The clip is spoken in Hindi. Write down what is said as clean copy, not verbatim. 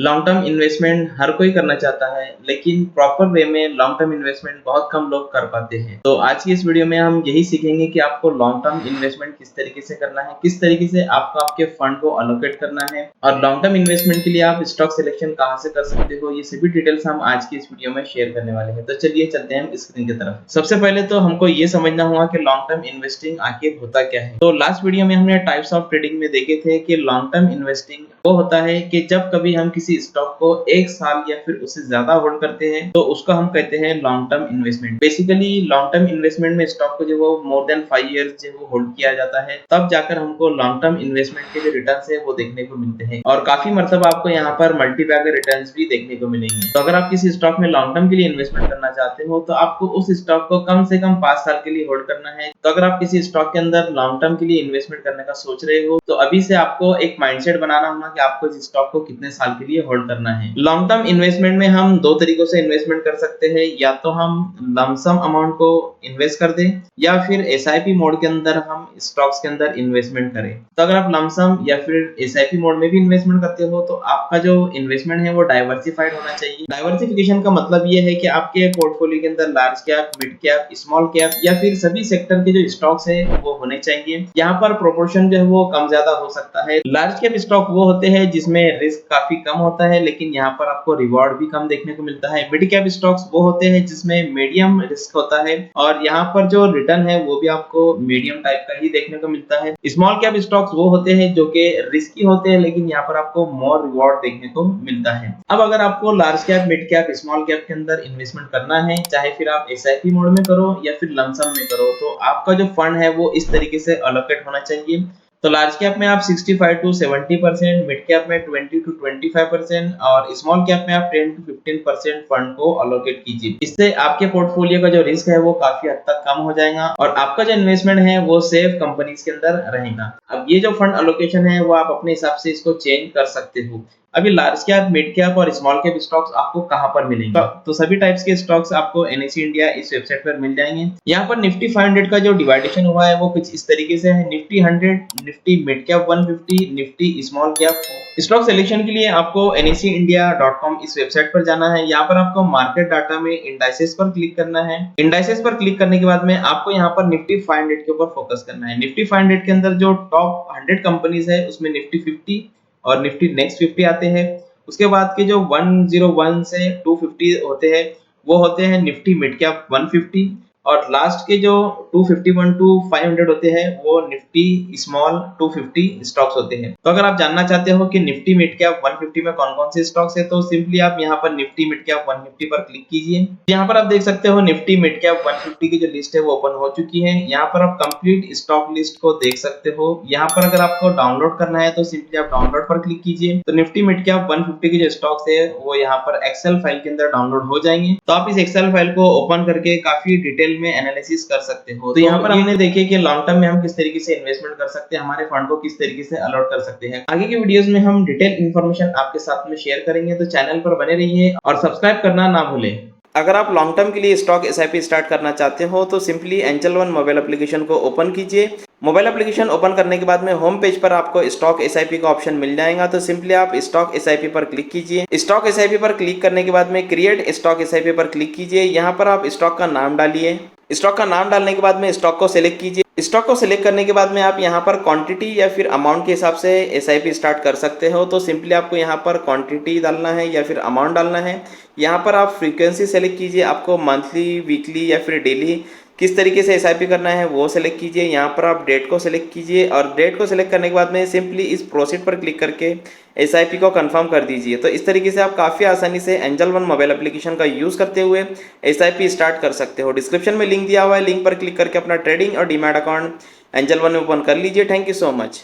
लॉन्ग टर्म इन्वेस्टमेंट हर कोई करना चाहता है, लेकिन प्रॉपर वे में लॉन्ग टर्म इन्वेस्टमेंट बहुत कम लोग कर पाते हैं। तो आज की इस वीडियो में हम यही सीखेंगे कि आपको लॉन्ग टर्म इन्वेस्टमेंट किस तरीके से करना है, किस तरीके से आपको आपके फंड को अलोकेट करना है और लॉन्ग टर्म इन्वेस्टमेंट के लिए आप स्टॉक सिलेक्शन कहां से कर सकते हो। ये सभी डिटेल्स हम आज की इस वीडियो में शेयर करने वाले हैं। तो चलिए चलते हैं हम स्क्रीन की तरफ। सबसे पहले तो हमको ये समझना होगा कि लॉन्ग टर्म इन्वेस्टिंग आखिर होता क्या है। तो लास्ट वीडियो में हमने टाइप्स ऑफ ट्रेडिंग में देखे थे कि लॉन्ग टर्म इन्वेस्टिंग वो होता है कि जब कभी हम किसी स्टॉक को एक साल या फिर उससे ज्यादा होल्ड करते हैं तो उसको हम कहते हैं long term investment. Basically long term investment में स्टॉक को जो वो मोर देन 5 इयर्स जो वो होल्ड किया जाता है, तब जाकर हमको लॉन्ग टर्म इन्वेस्टमेंट के जो रिटर्न्स है वो देखने को मिलते हैं और काफी मतलब आपको यहाँ पर मल्टीबैगर रिटर्न्स भी देखने को मिलेंगे। तो अगर आप किसी स्टॉक में लॉन्ग टर्म के लिए इन्वेस्टमेंट करना चाहते हो तो आपको उस स्टॉक को कम से कम 5 साल के लिए होल्ड करना है। तो अगर आप किसी स्टॉक के अंदर लॉन्ग टर्म के लिए इन्वेस्टमेंट करने का सोच रहे हो तो अभी से आपको एक माइंडसेट बनाना होगा कि आपको इस स्टॉक को कितने साल के लिए होल्ड करना है। लॉन्ग टर्म इन्वेस्टमेंट में हम दो तरीकों से इन्वेस्टमेंट कर सकते हैं, या तो हम लमसम अमाउंट को इन्वेस्ट कर दें या फिर एसआईपी मोड के अंदर हम स्टॉक्स के अंदर इन्वेस्टमेंट करें। तो अगर आप लमसम या फिर एसआईपी मोड में भी इन्वेस्टमेंट करते हो तो आपका जो इन्वेस्टमेंट है वो डाइवर्सिफाइड होना चाहिए। डाइवर्सिफिकेशन का मतलब ये है कि आपके पोर्टफोलियो के अंदर large cap, mid cap, small cap या फिर सभी सेक्टर के जो स्टॉक्स है वो होने चाहिए। यहाँ पर प्रोपोर्शन जो है वो कम ज्यादा हो सकता है। लार्ज कैप स्टॉक वो होते हैं जिसमें रिस्क काफी कम होता है लेकिन यहाँ पर आपको रिवॉर्ड भी कम देखने को मिलता है। मिड कैप स्टॉक्स वो होते हैं जिसमें मीडियम रिस्क होता है और यहाँ पर जो रिटर्न है वो भी आपको मीडियम टाइप का ही देखने को मिलता है। स्मॉल कैप स्टॉक्स वो होते हैं जो कि रिस्की होते हैं लेकिन यहाँ पर आपको मोर रिवॉर्ड देखने को मिलता है। अब अगर आपको large cap, mid cap, small cap के अंदर इन्वेस्टमेंट करना है, चाहे फिर आप एसआईपी मोड में करो या फिर लमसम में करो, तो आपका जो फंड है वो इस तरीके से अलोकेट होना चाहिए। तो लार्ज कैप में आप 65 to 70%, मिड कैप में 20 to 25% और स्मॉल कैप में आप 10 to 15% फंड को अलोकेट कीजिए। इससे आपके पोर्टफोलियो का जो रिस्क है वो काफी हद तक कम हो जाएगा और आपका जो इन्वेस्टमेंट है वो सेफ कंपनीज के अंदर रहेगा। अब ये जो फंड अलोकेशन है वो आप अपने हिसाब से इसको चेंज कर सकते हो। अभी लार्ज कैप, मिड कैप और स्मॉल कैप स्टॉक्स आपको कहां पर मिलेंगे? तो सभी टाइप्स के स्टॉक्स आपको एनएसई इंडिया इस वेबसाइट पर मिल जाएंगे। यहाँ पर निफ्टी 500 का जो डिवाइडेशन हुआ है वो कुछ इस तरीके से है। Nifty 100, Nifty mid cap 150, Nifty small cap. Stock selection के लिए आपको nseIndia.com इस वेबसाइट पर जाना है। यहाँ पर आपको मार्केट डाटा में इंडाइसेस पर क्लिक करना है। इंडाइसेस पर क्लिक करने के बाद में आपको यहाँ पर निफ्टी 500 के ऊपर फोकस करना है। निफ्टी 500 के अंदर जो टॉप 100 कंपनीज है उसमें निफ्टी 50 और निफ्टी नेक्स्ट 50 आते हैं। उसके बाद के जो 101 से 250 होते हैं वो होते हैं निफ्टी मिड कैप 150 और लास्ट के जो 251 टू 500 होते हैं वो निफ्टी स्मॉल 250 स्टॉक्स होते हैं। तो अगर आप जानना चाहते हो कि निफ्टी मिड कैप 150 में कौन कौन से स्टॉक्स है तो सिंपली आप यहाँ पर निफ्टी मिड कैप 150 पर क्लिक कीजिए। यहाँ पर आप देख सकते हो निफ्टी मिड कैप 150 की जो लिस्ट है वो ओपन हो चुकी है। यहाँ पर आप कंप्लीट स्टॉक लिस्ट को देख सकते हो। यहाँ पर अगर आपको डाउनलोड करना है तो सिंपली आप डाउनलोड पर क्लिक कीजिए। तो निफ्टी मिड कैप 150 के जो स्टॉक्स है वो यहाँ पर एक्सेल फाइल के अंदर डाउनलोड हो जाएंगे। तो आप इस एक्सेल फाइल को ओपन करके काफी डिटेल में एनालिसिस कर सकते हो। तो यहाँ पर हमने देखे कि लॉन्ग टर्म में हम किस तरीके से इन्वेस्टमेंट कर सकते हैं, हमारे फंड को किस तरीके से अलॉट कर सकते हैं। आगे के वीडियोस में हम डिटेल इंफॉर्मेशन आपके साथ में शेयर करेंगे, तो चैनल पर बने रहिए और सब्सक्राइब करना ना भूलें। अगर आप लॉन्ग टर्म के लिए स्टॉक एसआईपी स्टार्ट करना चाहते हो तो simply angel one mobile application को ओपन कीजिए। मोबाइल एप्लीकेशन ओपन करने के बाद में होम पेज पर आपको स्टॉक एसआईपी का ऑप्शन मिल जाएगा। तो सिंपली आप स्टॉक एसआईपी पर क्लिक कीजिए। स्टॉक एसआईपी पर क्लिक करने के बाद में क्रिएट स्टॉक एसआईपी पर क्लिक कीजिए। यहाँ पर आप स्टॉक का नाम डालिए। स्टॉक का नाम डालने के बाद में स्टॉक को सिलेक्ट कीजिए। स्टॉक को सिलेक्ट करने के बाद में आप यहाँ पर क्वांटिटी या फिर अमाउंट के हिसाब से एसआईपी स्टार्ट कर सकते हो। तो सिंपली आपको यहाँ पर क्वांटिटी डालना है या फिर अमाउंट डालना है। यहाँ पर आप फ्रीक्वेंसी सेलेक्ट कीजिए, आपको मंथली, वीकली या फिर डेली किस तरीके से एसआईपी करना है वो सेलेक्ट कीजिए। यहाँ पर आप डेट को सिलेक्ट कीजिए और डेट को सिलेक्ट करने के बाद में सिंपली इस प्रोसीड पर क्लिक करके एसआईपी को कंफर्म कर दीजिए। तो इस तरीके से आप काफ़ी आसानी से एंजल वन मोबाइल एप्लीकेशन का यूज़ करते हुए एसआईपी स्टार्ट कर सकते हो। डिस्क्रिप्शन में लिंक दिया हुआ है, लिंक पर क्लिक करके अपना ट्रेडिंग और डीमैट अकाउंट एंजल वन में ओपन कर लीजिए। Thank you so much.